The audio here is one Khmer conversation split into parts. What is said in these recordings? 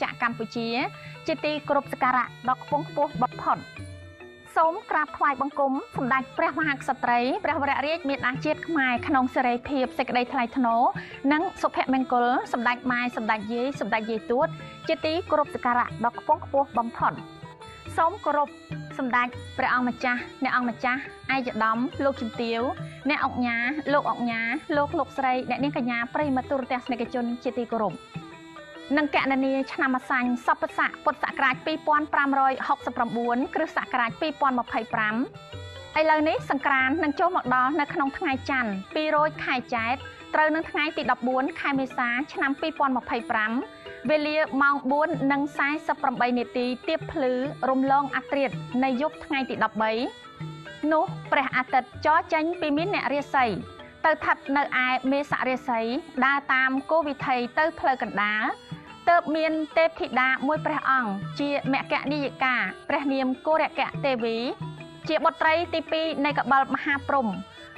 ចាក់កម្ពុជាជាទីគោរពសក្ការៈដ៏ខ្ពង់ខ្ពស់បំផុតសូមក្រាបថ្វាយបង្គំសម្ដេចព្រះមហាក្សត្រីព្រះវររាជមេដាជាតិខ្មែរក្នុងសេរីភាពសេចក្តីថ្លៃថ្នូរនិងសុភមង្គលសម្ដេចម៉ែសម្ដេចយាយទួតជាទីគោរពសក្ការៈដ៏ខ្ពង់ខ្ពស់បំផុតសូមគោរពសម្ដេចព្រះអង្គម្ចាស់អ្នកអង្គម្ចាស់ឯកឧត្តមលោកជំទាវអ្នកអង្គញាលោកអង្គញាលោកស្រីអ្នកនាងកញ្ញាប្រិយមិត្តទូរទស្សនិកជនជាទីគោរពនិងកណនីឆ្នាំអាសាញ់សពស័កពុទ្ធសករាជ2569គ្រិស្តសករាជ2025ឥឡូវនេះសង្ក្រាន្តនឹងចូលមកដល់នៅក្នុងថ្ងៃច័ន្ទ2រោចខែចែកត្រូវនឹងថ្ងៃទី14ខែមេសាឆ្នាំ2025វេលាម៉ោង 4:48 នាទីទៀបភ្លឺរំលងអធ្រាត្រនៃយប់ថ្ងៃទី13នោះព្រះអាទិត្យចរចេញពីមានអ្នករាសីទៅស្ថិតនៅឯមេសរាសីដើរតាមគោវិថីទៅផ្លូវកណ្ដាលទើបមានទេពធីតាមួយព្រះអង្គជាមគ្គនាយិកាព្រះនាមគោរកៈទេវីជាបុត្រីទី2នៃកបិលមហាព្រហ្ម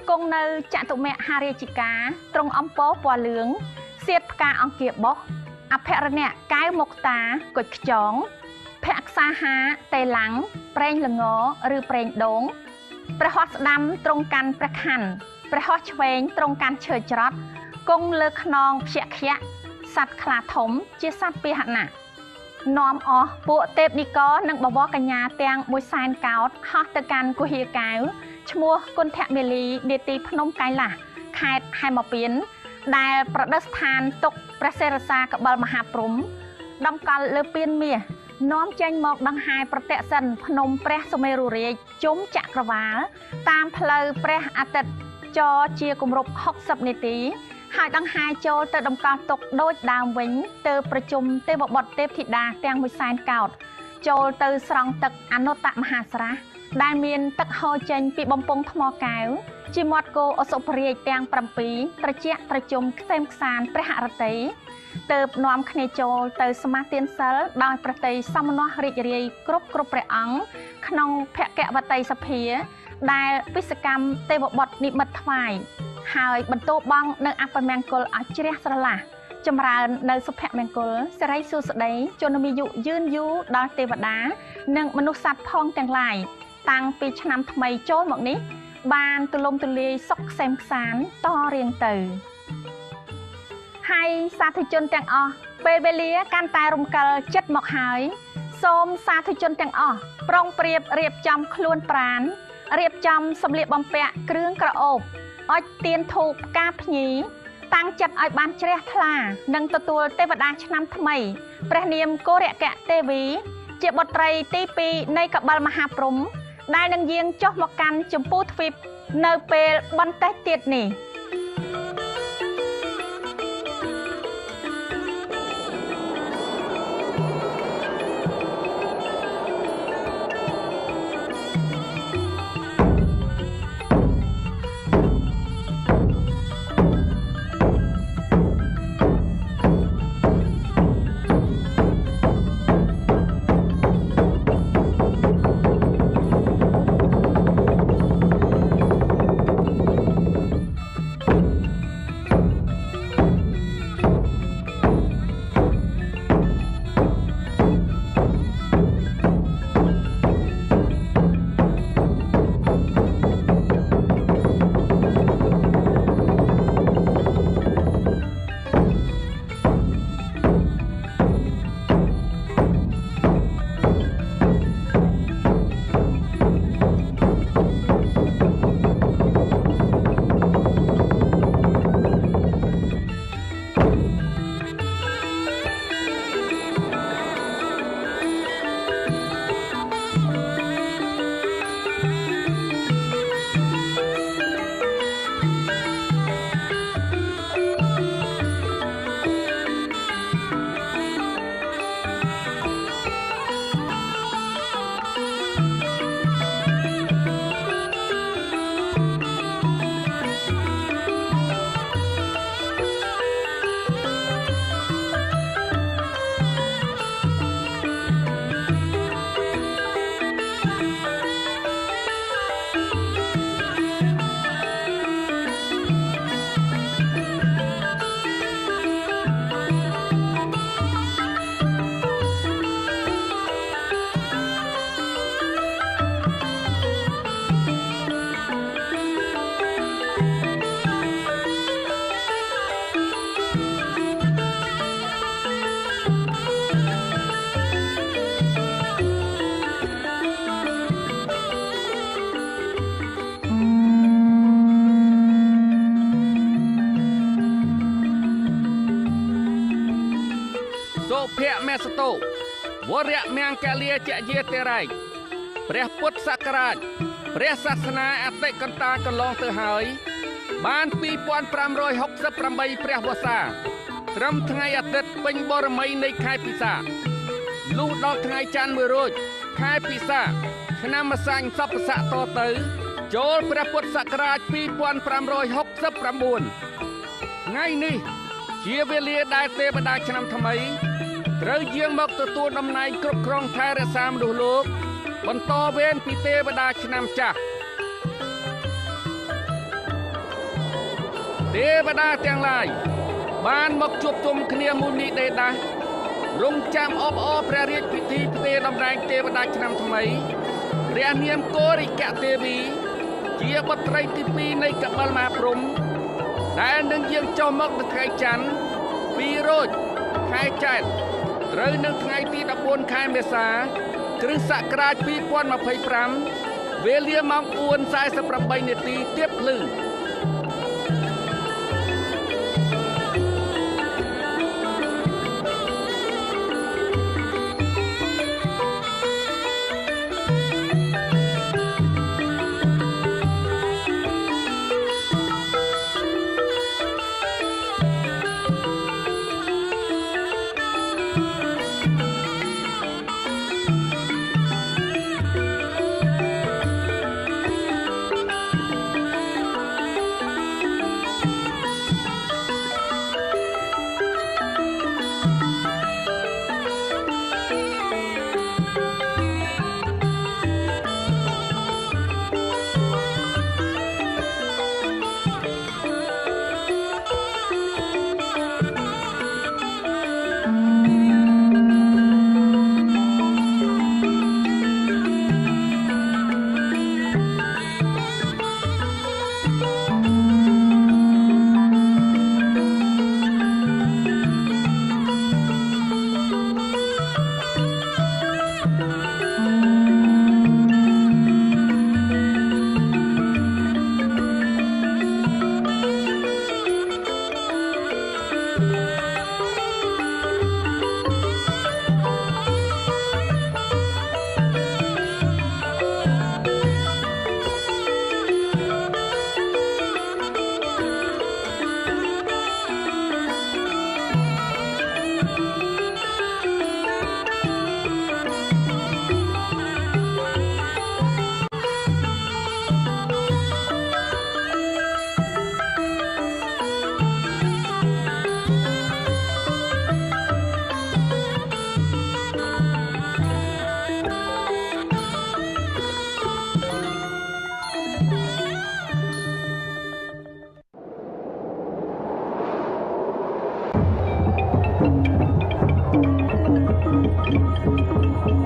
គង់នៅចតុមហារាជិកាទ្រង់អំពរពណ៌លឿងសៀតផ្កាអង្គាបោះអភរណៈកែវមុខតាគុជខ្ចងភក្សាហាតេឡាំងប្រេងល្ងឬប្រេងដូងព្រះហស្ថស្ដាំទ្រង់កាន់ព្រះខ័នព្រះហស្ថឆ្វេងទ្រង់កាន់ឈើច្រត់គង់លើខ្នងភក្ខៈសត្វខ្លាធំជាសត្វពាហនៈនាំអស់ពួកទេពនិករនិងបវរកញ្ញាទាំង100,000កោដហោះទៅកាន់គុហាកែវឈ្មោះគុណធមេលីនាទីភ្នំកៃឡាស់ខេត្តហេមពាន្តដែលប្រឌិស្ថានទុកព្រះសិរសាកបិលមហាព្រហ្មដំកល់លើពៀនមាសនាំចេញមកដង្ហែប្រតិសិនភ្នំព្រះសុមេរុរាជជុំចក្រវាលតាមផ្លូវព្រះអាទិត្យចរជាគម្រប់60នាទីហើយដង្ហែចូលទៅដំកល់ទុកដូចដើមវិញទៅប្រជុំទេវបុត្រទេពធីតាទាំង100,000កោដចូលទៅស្រង់ទឹកអនុត្តមហាស្រះដែលមានទឹកហូរចេញពីបំពង់ថ្មកែវជាមាត់គោអសុភរាជទាំង7ត្រជាក់ត្រជុំខ្សែមខ្សានព្រះហឫទ័យទើបនាំគ្នាចូលទៅសមាទានសិលដោយប្រតិសមណោះរីករាយគ្រប់ព្រះអង្គក្នុងភគវតីសភាដែលវិស្កម្មទេវបុត្រនិមិត្តថ្វាយហើយបន្ទោបង់នៅអពមង្គលឲ្យជ្រះស្រឡះចម្រើននៅសុភមង្គលសិរីសួស្តីជន្មាយុយឺនយូរដល់ទេវតានិងមនុស្សសត្វផងទាំងឡាយតាំងពីឆ្នាំថ្មីចូលមកនេះបានទូលំទូលាយសុខខ្សែមខ្សានតរៀងទៅហើយសាធុជនទាំងអស់ពេលវេលាកាន់តែរំកិលចិត្តមកហើយសូមសាធុជនទាំងអស់ប្រុងប្រៀបរៀបចំខ្លួនប្រាណរៀបចំសម្លៀកបំពាក់គ្រឿងក្រអូបអុជទៀនធូបផ្កាភ្ញីតាំងចិត្តឲ្យបានជ្រះថ្លានិងទទួលទេវតាឆ្នាំថ្មីព្រះនាមគោរកៈទេវីជាបុត្រីទី2នៃកបិលមហាព្រហ្មដែលនឹងយាងចុះមកកាន់ចម្ពោះទ្វីបនៅពេលបន្តិចទៀតនេះ មេសតោវរៈមង្គលាចយេតិរៃព្រះពុទ្ធសករាជព្រះសាសនាអតិកន្តាកន្លងទៅហើយបាន2568ព្រះវស្សាត្រឹមថ្ងៃអាទិត្យពេញបរមីនៃខែពិសាលុះដល់ថ្ងៃច័ន្ទ1រោចខែពិសាឆ្នាំម្សាញ់សពស័កតទៅចូលព្រះពុទ្ធសករាជ2569ថ្ងៃនេះជាវេលាដែលទេវតាឆ្នាំថ្មីត្រូវយាងមកទទួលតំណែងគ្រប់គ្រងថែរក្សាមនុស្សលោកបន្តវេនពីទេវតាឆ្នាំចាស់ទេវតាទាំងឡាយបានមកជួបជុំគ្នាមូលនិធិដាស់រងចាំអបអរព្រះរាជពិធីផ្ទេរតំណែងទេវតាឆ្នាំថ្មីព្រះនាមកោរិកទេវីជាបុត្រីទី2នៃកបិលមហាព្រហ្មដែលនឹងយាងចុះមកនៅថ្ងៃច័ន្ទ2រោចខែចែកត្រូវនៅថ្ងៃទី14ខែមេសាគ្រិស្តសករាជ2025វេលាម៉ោង 4:48 នាទីទៀបភ្លឺ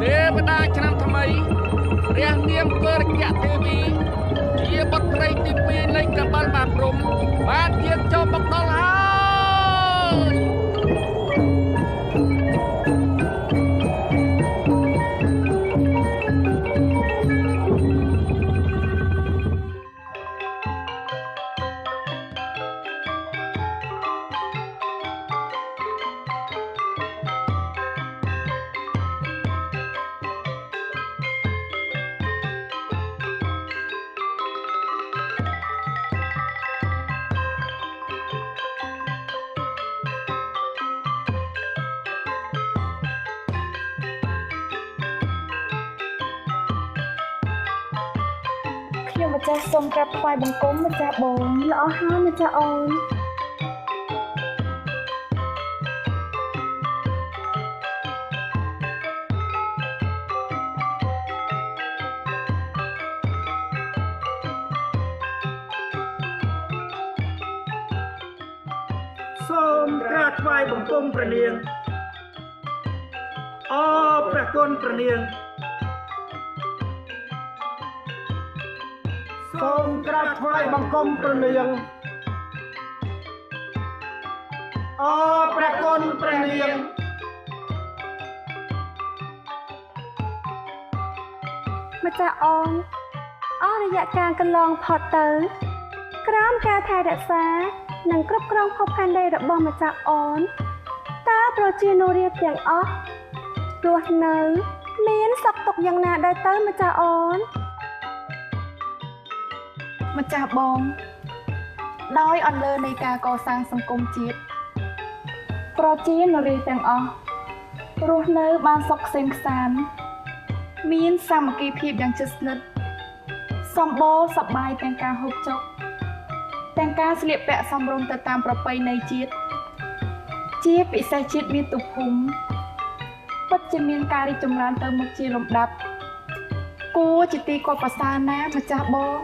ទេវតាឆ្នាំថ្មីព្រះនាមកោរិកទេវីជាបុត្រីទី2នៃកបិលមហាព្រហ្មបានយាងចូលមកដល់ហើយខ្ញុំម្ចាស់សូមក្រាបថ្វាយបង្គំម្ចាស់បងល្អហើយម្ចាស់អូនសូមក្រាបថ្វាយបង្គំព្រះនាងអរព្រះគុណព្រះនាងសូមក្រាបថ្វាយបង្គំព្រះនាងអរព្រះគុណព្រះនាងម្ចាស់អូនអស់រយៈកាលកន្លងផុតទៅក្រោមការថែរក្សានិងគ្រប់គ្រងភពផែនដីរបស់ម្ចាស់អូនតើប្រជានុរាស្ត្រទាំងអស់ รวดเนื้อเมียนสักตกอย่างนาได้เต้มาจ่าอ่อนมาจ่าบองด้อยอันเลอในการก่อสร้างสังคมจีบโปรจีนรีแตงออรวดเนื้อบานซอกเซมซานมีนสามัคคีเพียบอย่างจุดนึดสมโบสบายแต่งการหกจกแต่งการเสลียบแปะสมรมตามประเพณีจีบปิเสจิตมีตุพุมปัจจุบันการจำรานเติมมุกจีลมดับกูจิตตีกว่าภาษานะมาจ่าบอง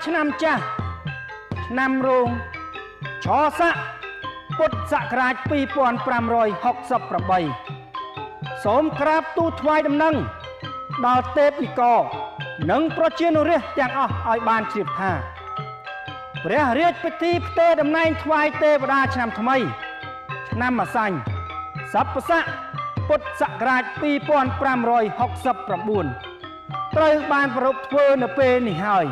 ឆ្នាំចាស់ឆ្នាំរោងឆស័កពុទ្ធសករាជ2568សូមក្រាបទូលថ្វាយដំណឹងដល់ទេពនិករនិងប្រជានុរាស្ត្រទាំងអស់ឲ្យបានជ្រាបថាព្រះរាជពិធីផ្ទេរតំណែងថ្វាយទេវតាឆ្នាំថ្មីឆ្នាំម្សាញ់សព្វស័កពុទ្ធសករាជ2569ត្រូវបានប្រារព្ធធ្វើនៅពេលនេះហើយ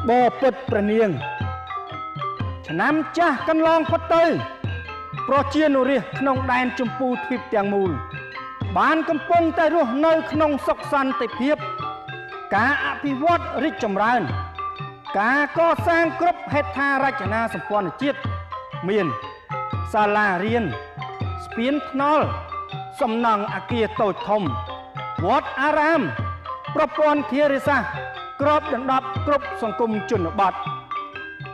បបពុតព្រះនាងឆ្នាំចាស់កន្លងផុតទៅប្រជានុរាស្ត្រក្នុងដែនជម្ពូទ្វីបទាំងមូលបានកំពុងតែរស់នៅក្នុងសុខសន្តិភាពការអភិវឌ្ឍរីកចម្រើនការកសាងគ្រប់ហេដ្ឋារចនាសម្ព័ន្ធជាតិមានសាលារៀនស្ពានថ្នល់សំណង់អគារតូចធំវត្តអារាមប្រព័ន្ធធារាសាស្ត្រគ្របដណ្ដប់គ្រប់សង្គមជនបទ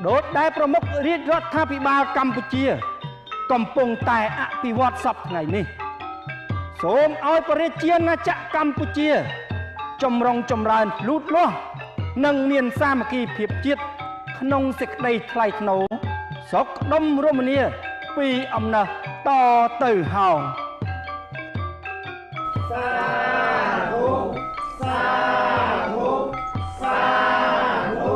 ដូចដែលប្រមុខរាជរដ្ឋាភិបាលកម្ពុជា កំពុងតែអភិវឌ្ឍសពថ្ងៃនេះសូមឲ្យប្រជាណាចក្រកម្ពុជាចម្រុងចម្រើនលូតលាស់និងមានសាមគ្គីភាពជាតិក្នុងសេចក្តីថ្លៃថ្នូរសុខដុមរមនាពីអំណះតទៅហោសាធុសាធុសាធុ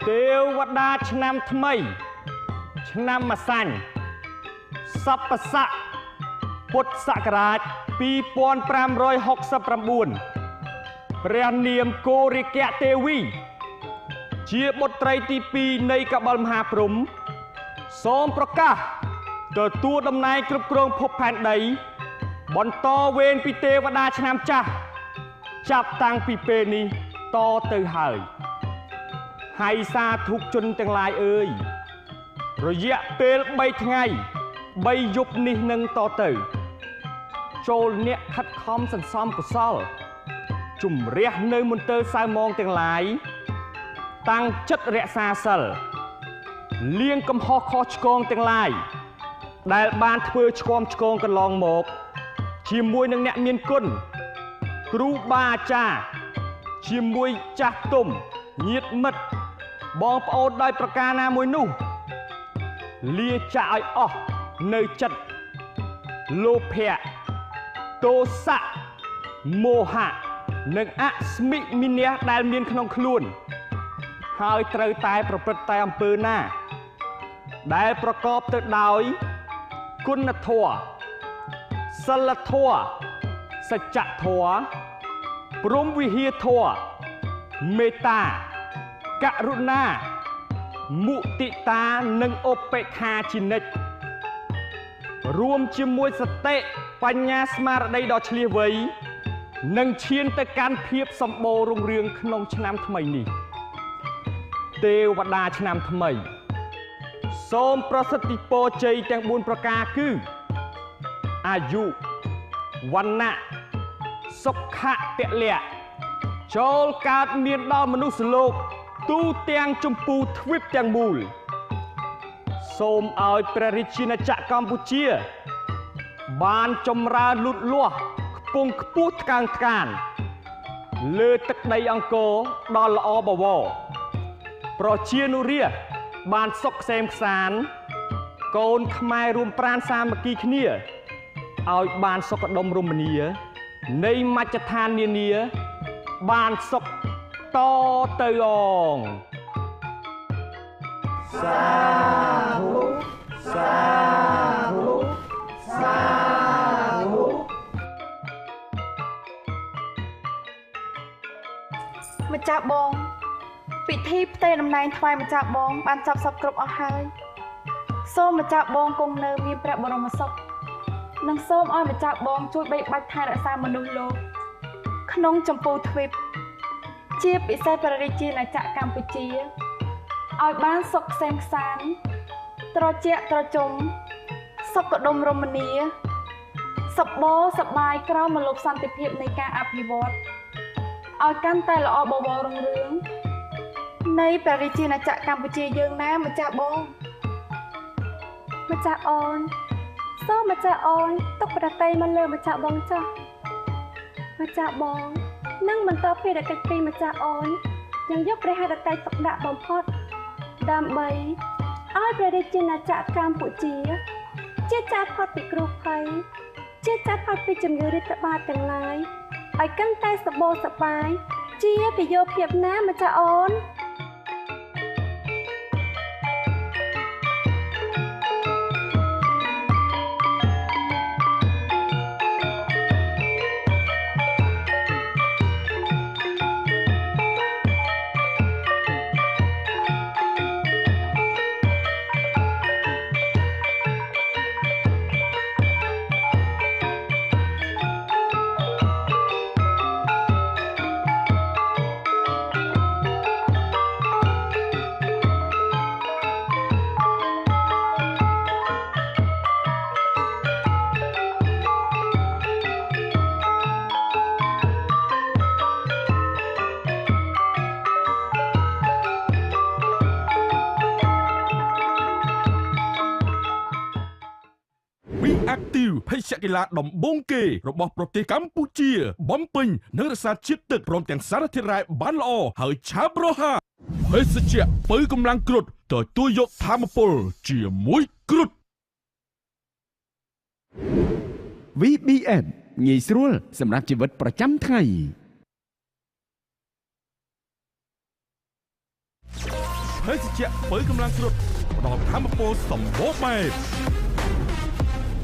ទេវតាឆ្នាំថ្មីឆ្នាំម្សាញ់សព្វស័ក្តិពុទ្ធសករាជ2569ព្រះនាមគោរិកៈទេវីជាបុត្រីទី2នៃកបិលមហាព្រហ្មសូមប្រកាសទទួលតំណែងគ្រប់គ្រងភពផែនដីបន្តវេនពីទេវតាឆ្នាំចាស់ចាប់តាំងពីពេលនេះតទៅហើយហើយសាធុជនទាំងឡាយអើយរយៈពេល3ថ្ងៃ3យប់នេះនឹងតទៅចូលអ្នកខិតខំសន្សំកុសលជំរះនៅមន្ទិលសៅម៉ងទាំងឡាយតាំងចិត្តរក្សាសិលលៀងកំហុសខុសឆ្គងទាំងឡាយដែលបានធ្វើឆ្គាំឆ្គងកន្លងមកជាមួយនឹងអ្នកមានគុណគ្រូបាអាចារ្យជាមួយចាស់ទុំញាតិមិត្តបងប្អូនដោយប្រការណាមួយនោះលាចាកឲ្យអស់នៅចិត្តលោភៈទោសៈមោហៈនិងអស្មិមិនៈដែលមានក្នុងខ្លួនហើយត្រូវតែប្រព្រឹត្តតែអំពើណាដែលប្រកបទៅដោយគុណធម៌សិលធម៌សច្ចធម៌ព្រហ្មវិហារធម៌មេត្តាករុណាមុទិតានិងឧបេក្ខាជានិច្ចរួមជាមួយសតិបញ្ញាស្មារតីដ៏ឆ្លៀសវៃនិងឈានទៅកាន់ភាពសម្បូររុងរឿងក្នុងឆ្នាំថ្មីនេះទេវតាឆ្នាំថ្មីសូមប្រសិទ្ធពរជ័យទាំង4ប្រការគឺអាយុវណ្ណៈសុខៈពលៈចូលកើតមានដល់មនុស្សលោកទូទាំងចម្ពោះទ្វីបទាំងមូលសូមឲ្យព្រះរាជាណាចក្រកម្ពុជាបានចម្រើនលូតលាស់ខ្ពង់ខ្ពស់ថ្កើងថ្កានលើទឹកដីអង្គរដ៏ល្អបវរប្រជានុរាស្ត្របានសុខក្សេមក្សាន្ត កូនខ្មែររួមប្រាណសាមគ្គីគ្នាឲ្យបានសុខដុមរមនានៃមជ្ឈដ្ឋាននានាបានសុខតទៅអងសាធុសាធុសាធុ ម្ចាស់បងពិធីផ្ទេរតំណែងថ្វាយម្ចាស់បងបានចប់សពគ្រប់អស់ហើយសូមម្ចាស់បងគង់នៅមានព្រះបរមសុខនិងសូមឲ្យម្ចាស់បងជួយបីបាច់ថែរក្សាមនុស្សលោកក្នុងចម្ពោះទ្វីបជាពិសេសព្រះរាជាណាចក្រកម្ពុជាឲ្យបានសុខក្សេមក្សាន្តត្រជាក់ត្រជុំសុខដុមរមនាសប្បុរសប្បាយក្រោមម្លប់សន្តិភាពនៃការអភិវឌ្ឍឲ្យកាន់តែល្អបវររុងរឿងនៃព្រះរាជាណាចក្រកម្ពុជាយើងណាម្ចាស់បងម្ចាស់អូនសូមម្ចាស់អូនទុកប្រតិយមកលើម្ចាស់បងចុះម្ចាស់បងនឹងបន្តភារកិច្ចពីម្ចាស់អូនยังយកព្រះហឫទ័យទុកដាក់បំផុតដើម្បីឲ្យព្រះរាជាណាចក្រកម្ពុជាជាចាត់ផុតពីគ្រោះភ័យជាចាត់ផុតពីជំងឺរាតត្បាតទាំងឡាយឲ្យកាន់តែសប្បុរសប្បាយជាប្រយោជន៍ភាពណាម្ចាស់អូនActive ភេសជ្ជៈកីឡាដំបូងគេរបស់ប្រទេសកម្ពុជាបំពេញនិងរក្សាជាតិទឹកព្រមទាំងសារធាតុរ៉ែបានល្អហើយឆាប់រហ័សភេសជ្ជៈបើកម្លាំងគ្រុឌទទួលយកធម្មពលជាមួយគ្រុឌ VBN ងាយស្រួលសម្រាប់ជីវិតប្រចាំថ្ងៃភេសជ្ជៈបើកម្លាំងគ្រុឌផ្ដល់ធម្មពលសម្បូរបែប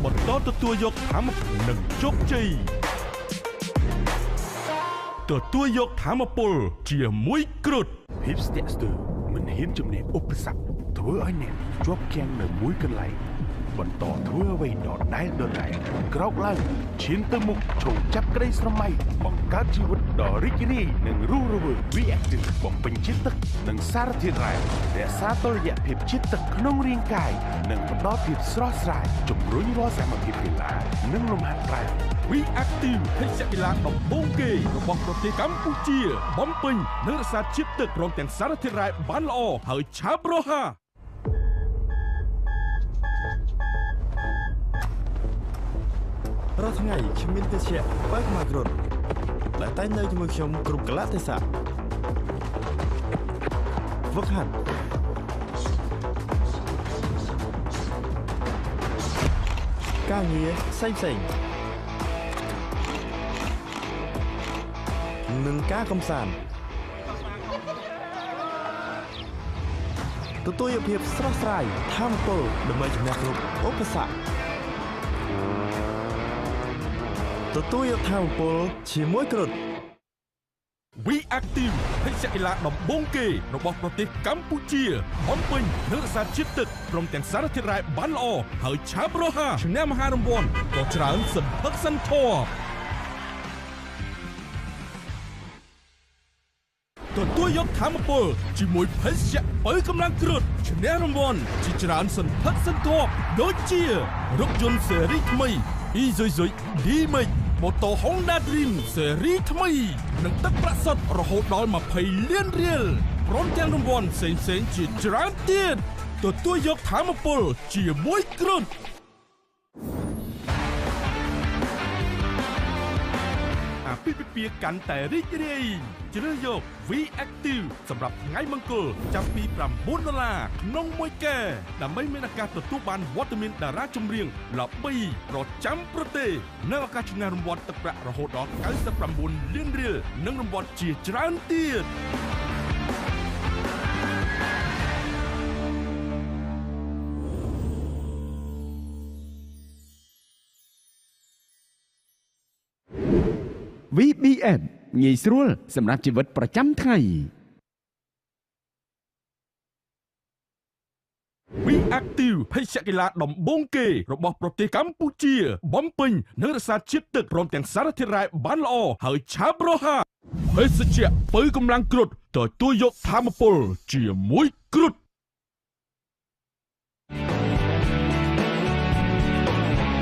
បន្តទទួលយកធម្មពលនិងជោគជ័យទទួលយកធម្មពលជាមួយគ្រុឌ ភាពស្ទាក់ស្ទើរមិនហ៊ានជំនះឧបសគ្គធ្វើឲ្យអ្នកជាប់គាំងនៅមួយកន្លែងបន្តធ្វើអ្វីដដែលក្រោកឡើងឈានទៅមុខឈោងចាប់ក្តីស្រមៃបង្កើតជីវិតដ៏រីករាយនិងរស់រវើក Reactive បំពេញជាតិទឹកនិងសារធាតុរ៉ែរក្សាតុល្យភាពជាតិទឹកក្នុងរាងកាយនិងផ្ដល់ភាពស្រស់ស្រាយជំរុញរាល់សមភាពកីឡានិងលំហាត់ប្រាណ Reactive ភេសជ្ជៈកីឡាដំបូងគេរបស់ប្រទេសកម្ពុជាបំពេញនិងរក្សាជាតិទឹកព្រមទាំងសារធាតុរ៉ែបានល្អហើយឆាប់រហ័សរាល់ថ្ងៃខ្ញុំមានទេសៈបើកមកគ្រុឌដែលតែងនៅជាមួយខ្ញុំគ្រប់កលៈទេសៈវឹកហាត់ការងារផ្សេងនិងការកំសាន្តទទួលយកភាពស្រស់ស្រាយធម្មពលដើម្បីជំនះគ្រប់ឧបសគ្គទទួលយកធម្មពលជាមួយគ្រុឌ Reactive ភេសជ្ជៈកីឡាដំបូងគេរបស់ប្រទេសកម្ពុជាបំពេញនិងរក្សាជាតិទឹកព្រមទាំងសារធាតុរ៉ែបានល្អហើយឆាប់រហ័សឈ្នះមហារង្វាន់ក៏ច្រើនសន្ធឹកសន្ធាប់ទទួលយកធម្មពលជាមួយភេសជ្ជៈបើកម្លាំងគ្រុឌឈ្នះរង្វាន់ជាច្រើនសន្ធឹកសន្ធាប់ដូចជារថយន្តស៊េរីថ្មី Isuzu D-Max ម៉ូតូ Honda Dream ស៊េរីថ្មីនិងទឹកប្រាក់សុទ្ធរហូតដល់20លានរៀលព្រមទាំងរង្វាន់ផ្សេងៗជាច្រើនទៀតទទួលយកធម្មពលជាមួយគ្រុឌអាពាហ៍ពិពាហ៍កាន់តែរីករាយជ្រើសយក V-Active សម្រាប់ថ្ងៃមង្គលចាប់ពី$9ក្នុងមួយកែដើម្បីមានឱកាសទទួលបានវត្តមានតារាចម្រៀងល្បីប្រចាំប្រទេសនិងឱកាសឈ្នះរង្វាន់ទឹកប្រាក់រហូតដល់99លានរៀលនិងរង្វាន់ជាច្រើនទៀត VBN ងាយស្រួលសម្រាប់ជីវិតប្រចាំថ្ងៃ We Active ភេសជ្ជៈកីឡាដំបូងគេរបស់ប្រទេសកម្ពុជាបំពេញនិងរក្សាជាតិទឹកព្រមទាំងសារធាតុរ៉ែបានល្អហើយឆាប់រហ័សភេសជ្ជៈបើកម្លាំងគ្រុឌទទួលយកធម៌ពលជាមួយគ្រុឌ